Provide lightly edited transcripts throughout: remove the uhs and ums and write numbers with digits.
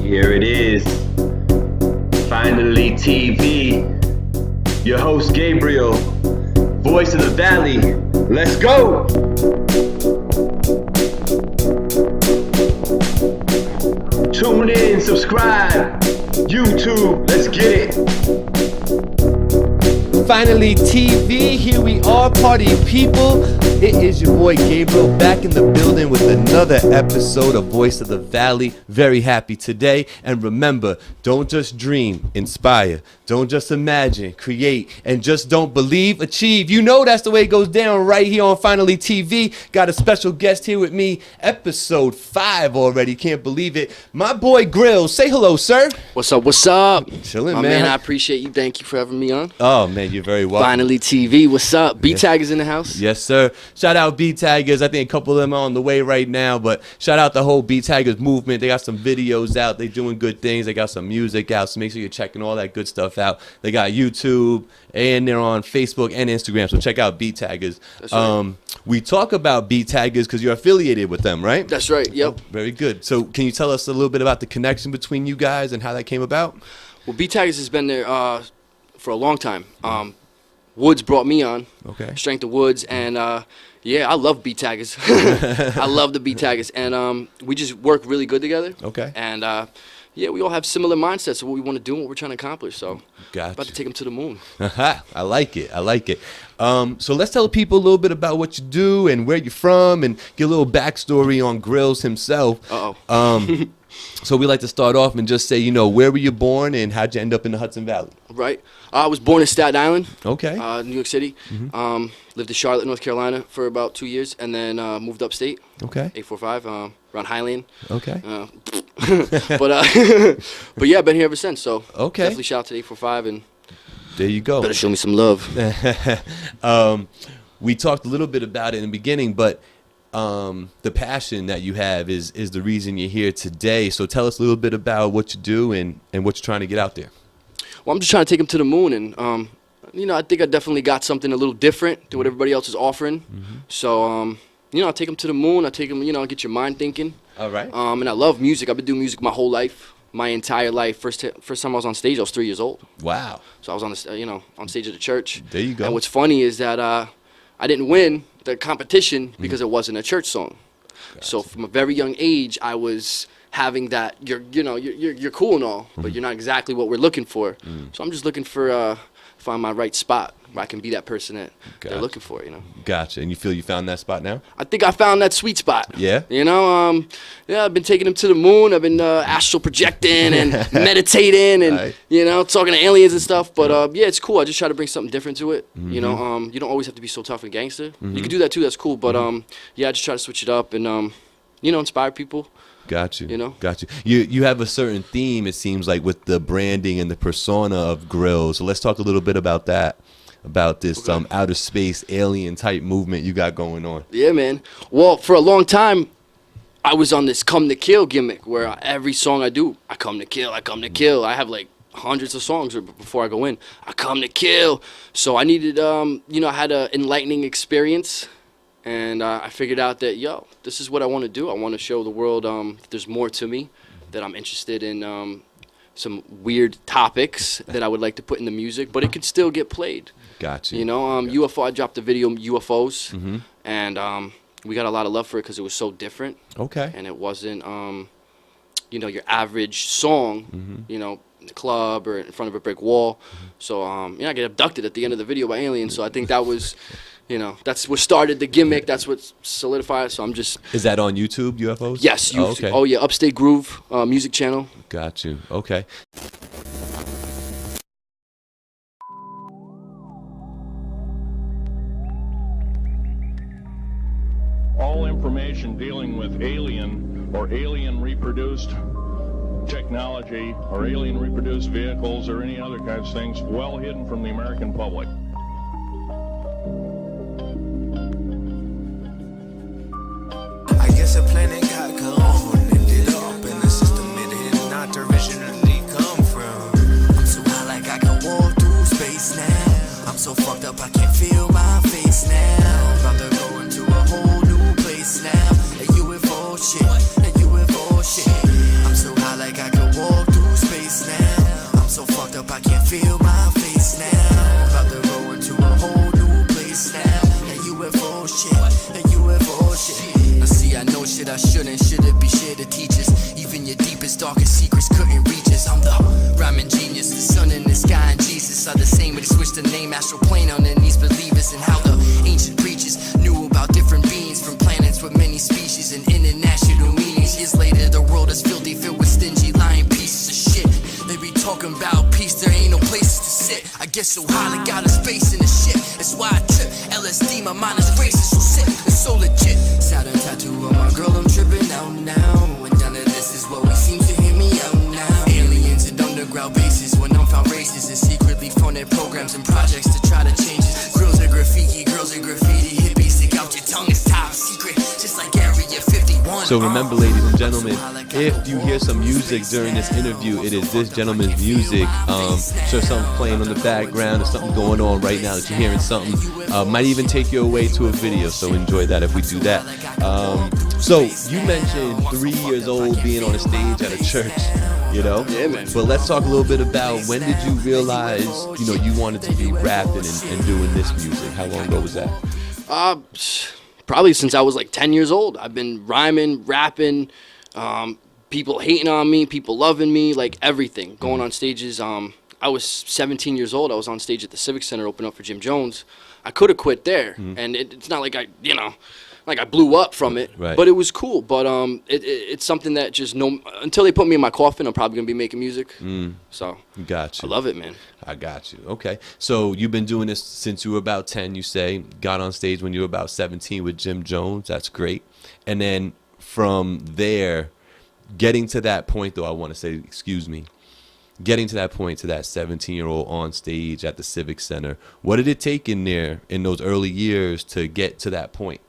Here it is, Finally TV. Your host Gabriel, voice of the valley. Let's go! Tune in, subscribe, YouTube, let's get it. Finally TV, here we are, party people. It is your boy Gabriel back in the building with another episode of Voice of the Valley. Very happy today. And remember, don't just dream, inspire. Don't just imagine, create. And just don't believe, achieve. You know that's the way it goes down right here on Finally TV. Got a special guest here with me, episode 5 already. Can't believe it. My boy Grillz. Say hello, sir. What's up? What's up? Chilling, My man. man, I appreciate you. Thank you for having me on. Oh, man, you're very welcome. Finally TV. What's up? Taggaz in the house. Yes, sir. Shout out Taggaz. I think a couple of them are on the way right now, but shout out the whole Taggaz movement. They got some videos out. They doing good things. They got some music out, so make sure you're checking all that good stuff out. They got YouTube, and they're on Facebook and Instagram, so check out Taggaz. That's right. We talk about Taggaz because you're affiliated with them, right? That's right. Yep. Oh, very good. So can you tell us a little bit about the connection between you guys and how that came about? Well, Taggaz has been there for a long time. Woods brought me on. Okay. Strength of Woods, and yeah, I love Taggaz. I love the Taggaz, and we just work really good together. Okay. And yeah, we all have similar mindsets of what we want to do and what we're trying to accomplish. So, Gotcha. about to take them to the moon. I like it. I like it. So let's tell people a little bit about what you do and where you're from, and get a little backstory on Grillz himself. So we like to start off and just say, you know, where were you born and how'd you end up in the Hudson Valley? Right. I was born in Staten Island. Okay. New York City. Lived in Charlotte, North Carolina for about 2 years, and then moved upstate. Okay. 845 around Highland. Okay. But yeah, I've been here ever since. So okay. Definitely shout out to 845 and there you go. Better show me some love. We talked a little bit about it in the beginning, but the passion that you have is the reason you're here today. So tell us a little bit about what you do and what you're trying to get out there. Well, I'm just trying to take them to the moon, and you know, I think I definitely got something a little different than what everybody else is offering. So you know, I take them to the moon. I take them, you know, get your mind thinking. All right. And I love music. I've been doing music my whole life, my entire life. First time I was on stage, I was 3 years old. Wow. So I was on the, you know, on stage at the church. There you go. And what's funny is that I didn't win the competition because it wasn't a church song. Gotcha. So from a very young age, I was having that you're cool and all, but you're not exactly what we're looking for. So I'm just looking for find my right spot where I can be that person that they're looking for, you know. Gotcha. And you feel you found that spot now? I think I found that sweet spot. Yeah. You know, yeah, I've been taking them to the moon. I've been astral projecting and meditating and you know, talking to aliens and stuff. But yeah, it's cool. I just try to bring something different to it. You know, you don't always have to be so tough and gangster. You can do that too. That's cool. But yeah, I just try to switch it up and you know, inspire people. Got you. You know? Got you. You have a certain theme, it seems like, with the branding and the persona of Grillz. So let's talk a little bit about that, about this outer space alien type movement you got going on. Yeah, man. Well, for a long time, I was on this come to kill gimmick where every song I do, I come to kill, I come to kill. I have like hundreds of songs before I go in. I come to kill. So I needed, you know, I had an enlightening experience. And I figured out that, yo, this is what I want to do. I want to show the world that there's more to me, that I'm interested in some weird topics that I would like to put in the music, but it could still get played. Gotcha. You know, UFO, I dropped a video, UFOs, and we got a lot of love for it because it was so different. Okay. And it wasn't, you know, your average song, you know, in the club or in front of a brick wall. So, you know, I get abducted at the end of the video by aliens, so I think that was... You know, that's what started the gimmick. That's what solidified it. So I'm just... Is that on YouTube, UFOs? Yes. Okay. Oh, yeah. Upstate Groove music channel. Got you. Okay. All information dealing with alien or alien reproduced technology or alien reproduced vehicles or any other kinds of things well hidden from the American public. I guess a planet got gone, ended up in the system it did not originally come from. I'm so high like I can walk through space now. I'm so fucked up I can't feel my face now. About to go into a whole new place now. A UFO shit, a UFO shit. I'm so high like I can walk darkest secrets couldn't reach us. I'm the rhyming genius, the sun in the sky and Jesus are the same, but he switched the name astral plane underneath believers, and how the ancient preachers knew about different beings from planets with many species and international meanings. Years later, the world is filthy, filled with stingy, lying pieces of shit. They be talking about peace, there ain't no places to sit. I get so high, I got a space in the shit. That's why I trip. LSD, my mind is racist, so sick, it's so legit. Saturn tattoo on my girl, I'm tripping out now. And none of this is what we seem to hear me out now. Aliens and underground bases, when I'm found racist, and secretly funded programs and projects to try to change it. Girls are graffiti, hippies, stick out your tongue, it's top secret, just like Area 51. So remember, ladies and gentlemen, if you hear some music during this interview, it is this gentleman's music. Sure, something playing on the background, there's something going on right now that you're hearing something. Might even take you away to a video, so enjoy that if we do that. So you mentioned 3 years old being on a stage at a church, you know? Yeah, man. But let's talk a little bit about when did you realize, you know, you wanted to be rapping and doing this music? How long ago was that? Probably since I was like 10 years old. I've been rhyming, rapping, people hating on me, people loving me, like everything. Going on stages. I was 17 years old. I was on stage at the Civic Center opening up for Jim Jones. I could have quit there, and it's not like I blew up from it, Right. but it was cool. But it's something that just until they put me in my coffin, I'm probably gonna be making music. So Got you. I love it, man. I got you. Okay. So you've been doing this since you were about 10, you say. Got on stage when you were about 17 with Jim Jones. That's great. And then from there, getting to that point, though, I want to say, excuse me, getting to that point, to that 17-year-old on stage at the Civic Center, what did it take in there in those early years to get to that point?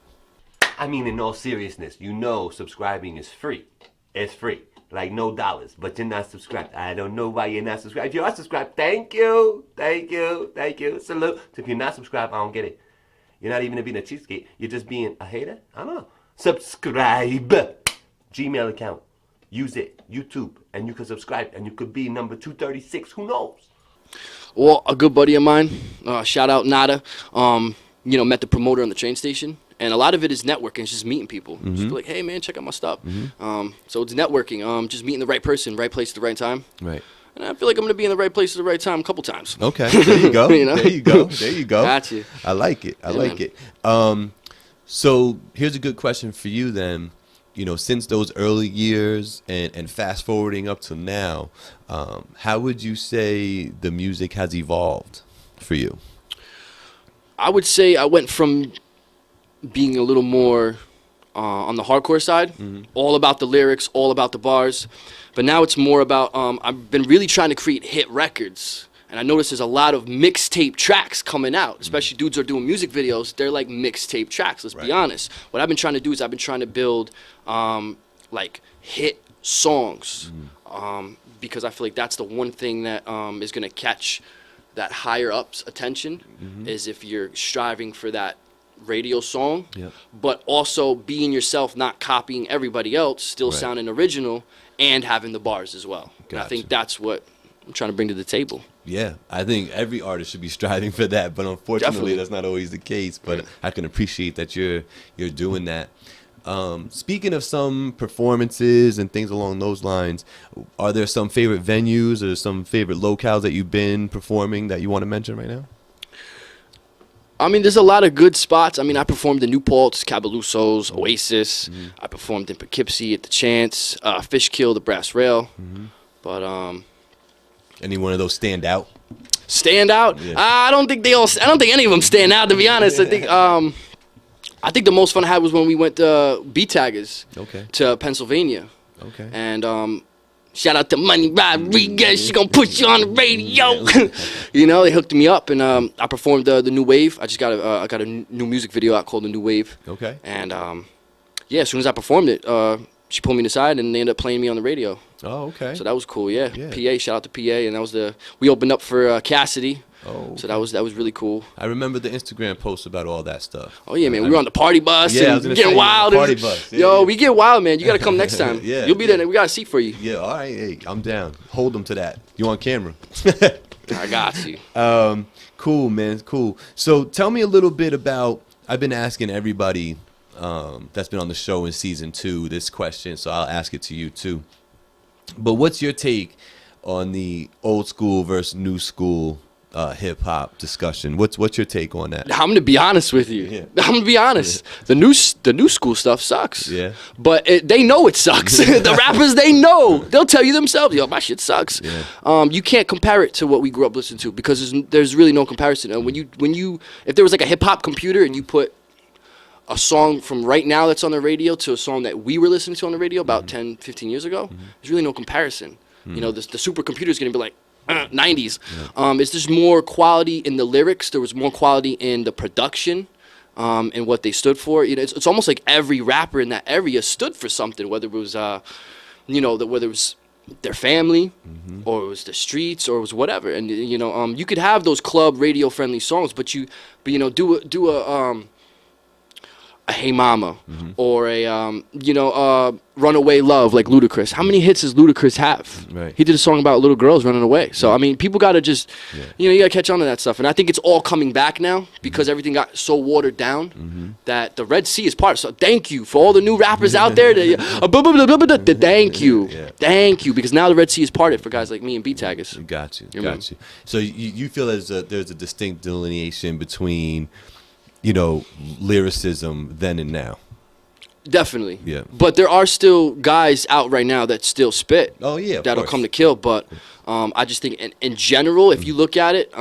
I mean, in all seriousness, you know subscribing is free. It's free. Like no dollars, but you're not subscribed. I don't know why you're not subscribed. If you are subscribed, thank you. Thank you. Thank you. Salute. So if you're not subscribed, I don't get it. You're not even being a cheapskate. You're just being a hater? I don't know. Subscribe. Gmail account. Use it. YouTube. And you can subscribe. And you could be number 236. Who knows? Well, a good buddy of mine, shout out Nada, met the promoter on the train station. And a lot of it is networking. It's just meeting people. Just be like, hey, man, check out my stuff. So it's networking. Just meeting the right person, right place at the right time. Right. And I feel like I'm going to be in the right place at the right time a couple times. Okay. There you go. You know? There you go. There you go. Got you. I like it. I like man. it. So here's a good question for you then. You know, since those early years and fast forwarding up to now, how would you say the music has evolved for you? I would say I went from being a little more on the hardcore side, all about the lyrics, all about the bars. But now it's more about, I've been really trying to create hit records. And I notice there's a lot of mixtape tracks coming out, especially dudes who are doing music videos. They're like mixtape tracks, let's be honest. What I've been trying to do is I've been trying to build like hit songs because I feel like that's the one thing that is going to catch that higher up's attention is if you're striving for that radio song, but also being yourself, not copying everybody else, still sounding original and having the bars as well. And I think that's what I'm trying to bring to the table. Yeah, I think every artist should be striving for that, but unfortunately that's not always the case. But I can appreciate that you're doing that. Speaking of some performances and things along those lines, are there some favorite venues or some favorite locales that you've been performing that you want to mention right now? I mean, there's a lot of good spots. I mean, I performed in New Paltz, Cabalusos, Oasis. I performed in Poughkeepsie at the Chance, Fishkill, the Brass Rail. But any one of those stand out? Stand out? Yeah. I don't think any of them stand out, to be honest. I think the most fun I had was when we went to Taggaz to Pennsylvania. Okay. And shout out to Money Rodriguez. She gonna put you on the radio. You know, they hooked me up, and I performed the New Wave. I just got a new music video out called The New Wave. Okay. And yeah, as soon as I performed it, she pulled me aside, and they ended up playing me on the radio. Oh, okay. So that was cool. Yeah. PA, shout out to PA, and that was we opened up for Cassidy. Oh, so that was really cool. I remember the Instagram posts about all that stuff. Oh yeah, man, we were on the party bus and getting wild. Party bus. Yeah, Yo, we get wild, man. You gotta come next time. You'll be there. We got a seat for you. Yeah, all right. Hey, I'm down. Hold them to that. You on camera? I got you. Cool, man. Cool. So tell me a little bit about. I've been asking everybody that's been on the show in season 2 this question, so I'll ask it to you too. But what's your take on the old school versus new school hip hop discussion? What's your take on that? I'm gonna be honest with you. Yeah. I'm gonna be honest. The new school stuff sucks. Yeah. But they know it sucks. The rappers, they know. They'll tell you themselves, yo, my shit sucks. Yeah. You can't compare it to what we grew up listening to because there's really no comparison. And if there was like a hip hop computer and you put a song from right now that's on the radio to a song that we were listening to on the radio about 10, 15 years ago, there's really no comparison. You know, the supercomputer is going to be like 90s. It's just more quality in the lyrics. There was more quality in the production and what they stood for. You know, it's almost like every rapper in that area stood for something, whether it was, whether it was their family or it was the streets or it was whatever. And, you could have those club radio friendly songs, but do a Hey Mama or a Runaway Love like Ludacris. How many hits does Ludacris have? Right. He did a song about little girls running away. So I mean, people got to just you got to catch on to that stuff. And I think it's all coming back now because everything got so watered down that the Red Sea is part. So thank you for all the new rappers out there. Thank you. Thank you, because now the Red Sea is parted for guys like me and Taggaz. Got you. So you feel there's a distinct delineation between lyricism then and now. Definitely. Yeah. But there are still guys out right now that still spit. Oh yeah. That'll come to kill. But I just think in general, if you look at it,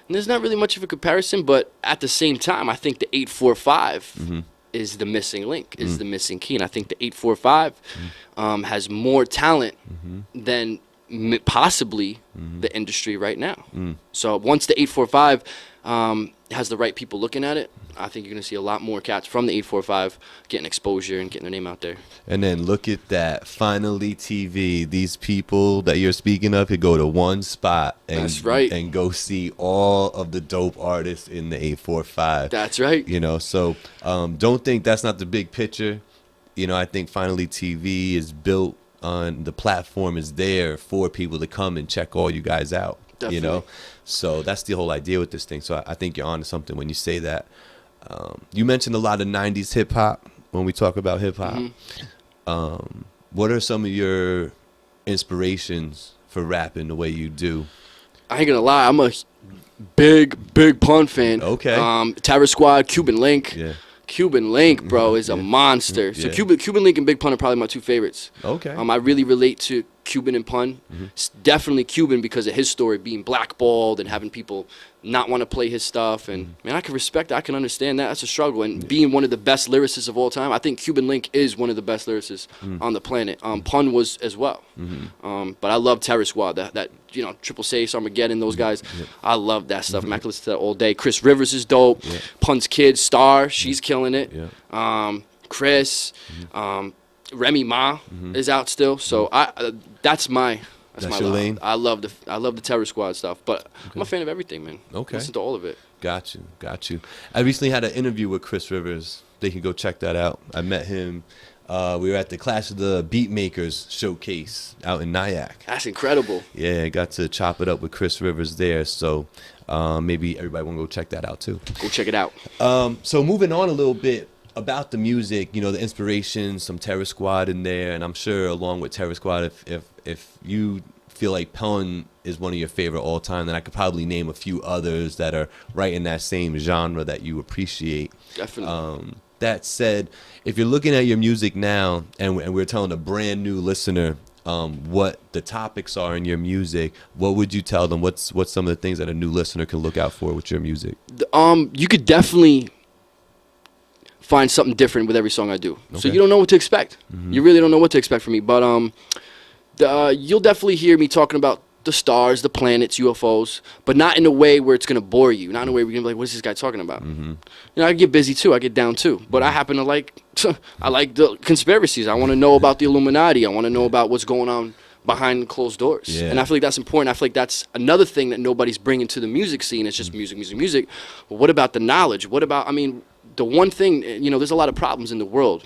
there's not really much of a comparison. But at the same time, I think the 845 is the missing link, is the missing key. And I think the 845 has more talent than possibly the industry right now. So once the 845 has the right people looking at it, I think you're going to see a lot more cats from the 845 getting exposure and getting their name out there. And then look at that, FinallyTV. These people that you're speaking of could go to one spot and, That's right. and go see all of the dope artists in the 845. That's right. So don't think that's not the big picture. I think FinallyTV is built on, the platform is there for people to come and check all you guys out. Definitely. So that's the whole idea with this thing. So I think you're onto something when you say that. You mentioned a lot of 90s hip hop when we talk about hip hop. What are some of your inspirations for rapping the way you do? I ain't gonna lie, I'm a big Pun fan. Okay. Terror Squad, Cuban Link. Yeah. Cuban Link, bro, is a monster. So Yeah. Cuban Link and Big Pun are probably my two favorites. Okay. I really relate to Cuban and Pun. It's definitely Cuban because of his story being blackballed and having people not want to play his stuff. And man, I can respect that. I can understand that. That's a struggle. And being one of the best lyricists of all time, I think Cuban Link is one of the best lyricists on the planet. Pun was as well. But I love Terror Squad. That Triple Six, Armageddon, those guys. I love that stuff. I can listen to that all day. Chris Rivers is dope. Pun's kid, Star, she's killing it. Chris, Remy Ma is out still. So that's my That's your lane? I love the Terror Squad stuff, but I'm a fan of everything, man. Okay. Listen to all of it. Got you. I recently had an interview with Chris Rivers. They can go check that out. I met him. We were at the Clash of the Beatmakers showcase out in Nyack. That's incredible. Yeah, I got to chop it up with Chris Rivers there. So maybe everybody want to go check that out too. Go check it out. So moving on a little bit about the music, the inspiration, some Terror Squad in there, and I'm sure along with Terror Squad, if you feel like Pun is one of your favorite all time, then I could probably name a few others that are right in that same genre that you appreciate. Definitely. That said, if you're looking at your music now, and we're telling a brand new listener what the topics are in your music, what would you tell them? What's some of the things that a new listener can look out for with your music? You could definitely find something different with every song I do. Okay. So you don't know what to expect. You really don't know what to expect from me. But you'll definitely hear me talking about the stars, the planets, UFOs, but not in a way where it's going to bore you. Not in a way where you're going to be like, what is this guy talking about? I get busy too. I get down too. But I happen to I like the conspiracies. I want to know about the Illuminati. I want to know about what's going on behind closed doors. Yeah. And I feel like that's important. I feel like that's another thing that nobody's bringing to the music scene. It's just music. But what about the knowledge? What about, the one thing, there's a lot of problems in the world.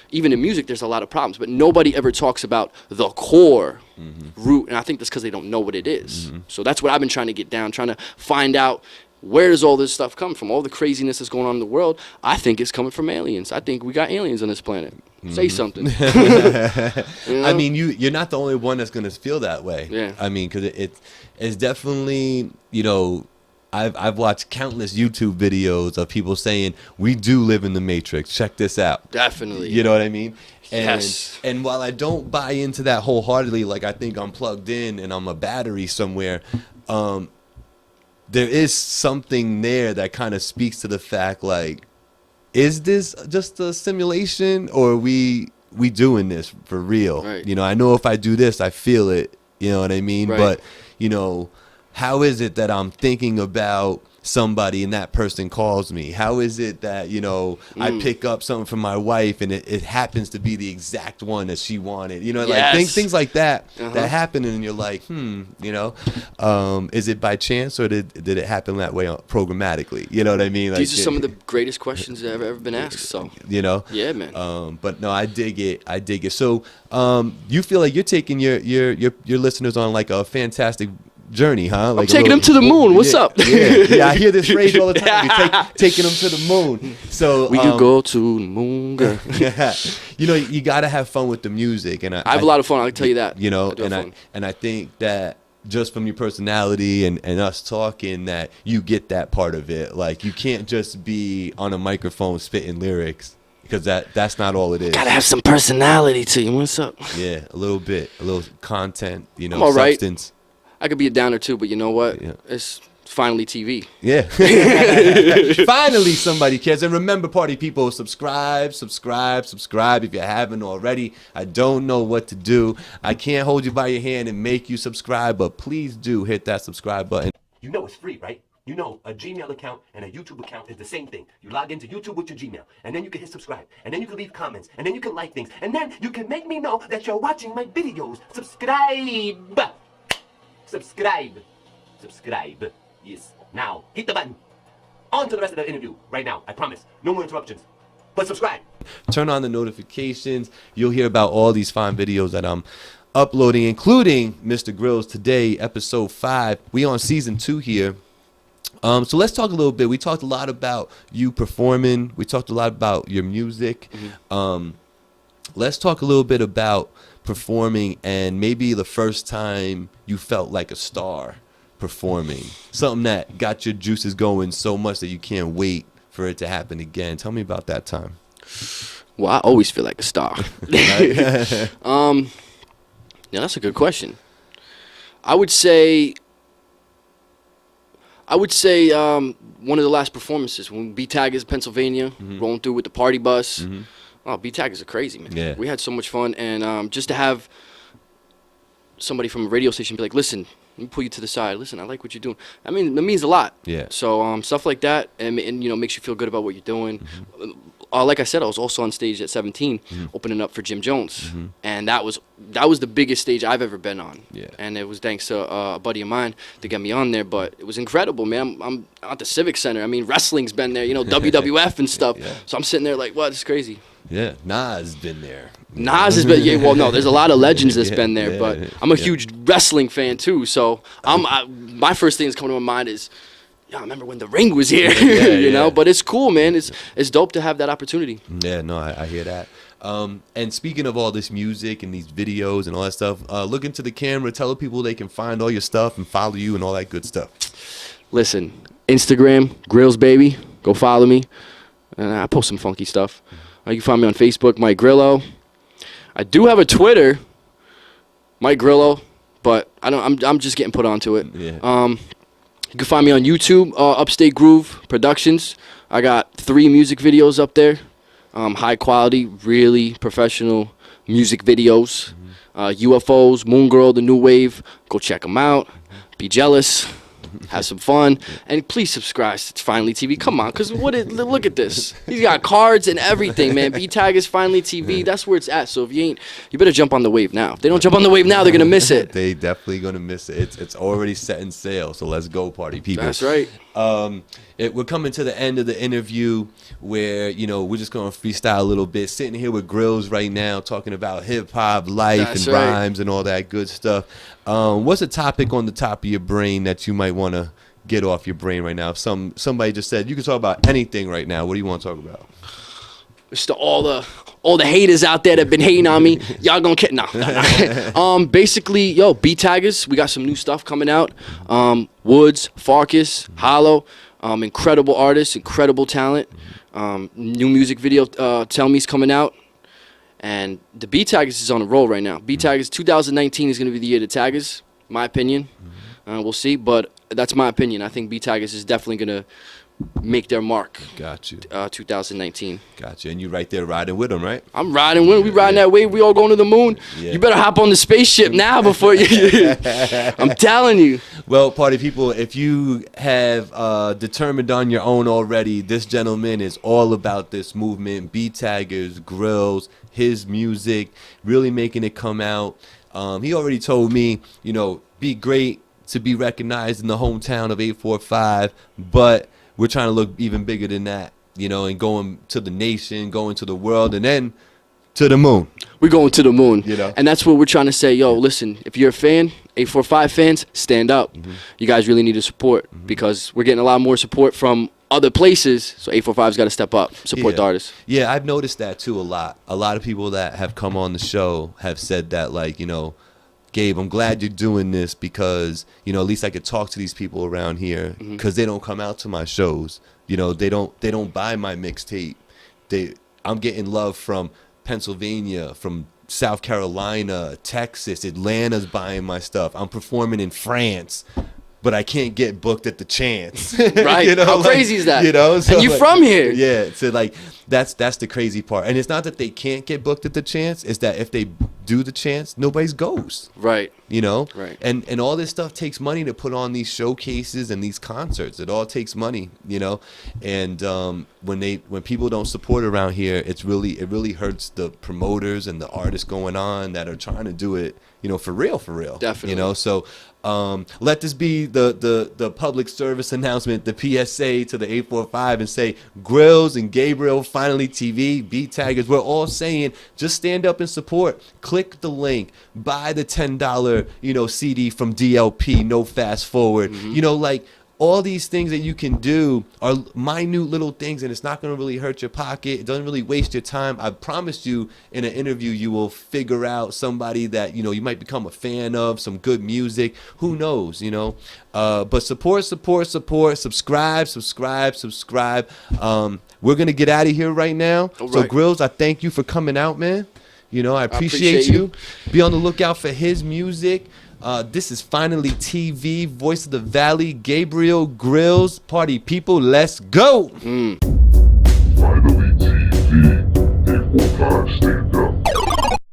Even in music, there's a lot of problems, but nobody ever talks about the core root, and I think that's because they don't know what it is. So that's what I've been trying to get down, trying to find out where does all this stuff come from? All the craziness that's going on in the world, I think it's coming from aliens. I think we got aliens on this planet. Say something. You know? I mean, you're not the only one that's gonna feel that way. Yeah. I mean, because it's definitely, you know, I've watched countless YouTube videos of people saying we do live in the Matrix. Check this out. Definitely. You know what I mean? And, Yes. And while I don't buy into that wholeheartedly, like I think I'm plugged in and I'm a battery somewhere, there is something there that kind of speaks to the fact, like, is this just a simulation, or are we doing this for real? Right. You know, I know if I do this, I feel it. You know what I mean? Right. But, you know, how is it that I'm thinking about somebody and that person calls me? How is it that, you know, I pick up something from my wife and it happens to be the exact one that she wanted? You know, like Yes. things like that Uh-huh. that happen, and you're like, you know, is it by chance, or did it happen that way programmatically? You know what I mean? Like, These are some of the greatest questions that have ever been asked. So, you know, yeah, man. but no, I dig it. So, you feel like you're taking your listeners on like a fantastic journey, huh? Like taking them to the moon. What's up? Yeah, I hear this phrase all the time. You're taking them to the moon. So We could go to the moon, girl. you know, you got to have fun with the music, and I have a lot of fun. I can tell you that. You know, I do have fun. and I think that just from your personality and us talking, that you get that part of it. Like, you can't just be on a microphone spitting lyrics, because that's not all it is. Gotta have some personality to you. What's up? Yeah, a little bit, a little content, you know, I'm all right. substance. I could be a downer too, but you know what? Yeah. It's finally TV. Yeah. Finally somebody cares. And remember, party people, subscribe if you haven't already. I don't know what to do. I can't hold you by your hand and make you subscribe, but please do hit that subscribe button. You know it's free, right? You know a Gmail account and a YouTube account is the same thing. You log into YouTube with your Gmail, and then you can hit subscribe, and then you can leave comments, and then you can like things, and then you can make me know that you're watching my videos. Subscribe! Subscribe. Yes. Now, hit the button. On to the rest of the interview right now. I promise. No more interruptions. But subscribe. Turn on the notifications. You'll hear about all these fine videos that I'm uploading, including Mr. Grillz today, episode 5. We on season 2 here. So let's talk a little bit. We talked a lot about you performing. We talked a lot about your music. Let's talk a little bit about performing, and maybe the first time you felt like a star performing. Something that got your juices going so much that you can't wait for it to happen again. Tell me about that time. Well, I always feel like a star. Yeah, that's a good question. I would say one of the last performances when we beat Taggaz, Pennsylvania, rolling through with the party bus. Oh, beat Taggaz are crazy, man. Yeah. We had so much fun, and just to have somebody from a radio station be like, "Listen, let me pull you to the side. Listen, I like what you're doing." I mean, that means a lot. Yeah. So stuff like that, and you know, makes you feel good about what you're doing. Like I said, I was also on stage at 17, opening up for Jim Jones, and that was the biggest stage I've ever been on. Yeah. And it was thanks to a buddy of mine to get me on there, but it was incredible, man. I'm at the Civic Center. I mean, wrestling's been there, you know, WWF and stuff. Yeah. So I'm sitting there like, what? This is crazy. Yeah, Nas been there. Nas has been, well, no, there's a lot of legends that's Yeah, been there, yeah, but I'm a yeah. huge wrestling fan too. So my first thing that's coming to my mind is, yeah, I remember when the Ring was here, you know. But it's cool, man. It's dope to have that opportunity. Yeah, no, I hear that. And speaking of all this music and these videos and all that stuff, look into the camera, tell the people they can find all your stuff and follow you and all that good stuff. Listen, Instagram, Grillz baby, go follow me. And I post some funky stuff. You can find me on Facebook, Mike Grillo. I do have a Twitter, Mike Grillo, but I'm just getting put onto it. Yeah. You can find me on YouTube, Upstate Groove Productions. I got 3 music videos up there. High quality, really professional music videos. UFOs, Moon Girl, The New Wave. Go check them out. Be jealous. Have some fun. And please subscribe to FinallyTV. Come on, because look at this. He's got cards and everything, man. Taggaz FinallyTV. That's where it's at. So if you better jump on the wave now. If they don't jump on the wave now, they're going to miss it. They definitely going to miss it. It's already set in sail, so let's go, party people. That's right. We're coming to the end of the interview where, you know, we're just going to freestyle a little bit. Sitting here with Grillz right now talking about hip-hop, life, That's and right. rhymes and all that good stuff. What's a topic on the top of your brain that you might want to get off your brain right now? If somebody just said you can talk about anything right now, what do you want to talk about? It's to all the haters out there that been hating on me. Y'all gonna get basically, yo, Taggaz. We got some new stuff coming out. Woods, Farkas, Hollow, incredible artists, incredible talent. New music video, Tell Me's coming out. And the Taggaz is on a roll right now. Taggaz 2019 is gonna be the year to Taggaz, my opinion. We'll see, but that's my opinion. I think Taggaz is definitely gonna make their mark. Got you. 2019. Got you. And you right there riding with them, right? I'm riding with them. We riding that wave. We all going to the moon. Yeah. You better hop on the spaceship now before you. I'm telling you. Well, party people, if you have determined on your own already, this gentleman is all about this movement. Taggaz, Grillz, his music, really making it come out. He already told me, you know, be great to be recognized in the hometown of 845, but we're trying to look even bigger than that, you know, and going to the nation, going to the world, and then to the moon. We're going to the moon. You know? And that's what we're trying to say. Yo, listen, if you're a fan, 845 fans, stand up. You guys really need to support because we're getting a lot more support from other places. So 845's got to step up, support the artists. Yeah, I've noticed that too a lot. A lot of people that have come on the show have said that, like, you know, Gabe, I'm glad you're doing this because, you know, at least I could talk to these people around here because they don't come out to my shows. You know, they don't buy my mixtape. I'm getting love from Pennsylvania, from South Carolina, Texas, Atlanta's buying my stuff. I'm performing in France, but I can't get booked at the Chance. Right. You know, how crazy is that? You know, so and you from here. Yeah. So like that's the crazy part. And it's not that they can't get booked at the Chance, it's that if they do the Chance, nobody's goes. Right. You know? Right. And all this stuff takes money to put on these showcases and these concerts. It all takes money, you know? And when people don't support around here, it really hurts the promoters and the artists going on that are trying to do it, you know, for real. Definitely. You know, so let this be the public service announcement, the PSA to the 845 and say, Grillz and Gabriel, FinallyTV, Taggaz, we're all saying just stand up and support. Click the link, buy the $10, you know, CD from DLP, no fast forward. You know, like all these things that you can do are minute little things, and it's not going to really hurt your pocket. It doesn't really waste your time. I promise you in an interview you will figure out somebody that, you know, you might become a fan of, some good music. Who knows, you know? But support, subscribe. We're going to get out of here right now. All right. So Grillz, I thank you for coming out, man. You know, I appreciate you. Be on the lookout for his music. This is FinallyTV, Voice of the Valley, Gabriel, Grillz, party people. Let's go.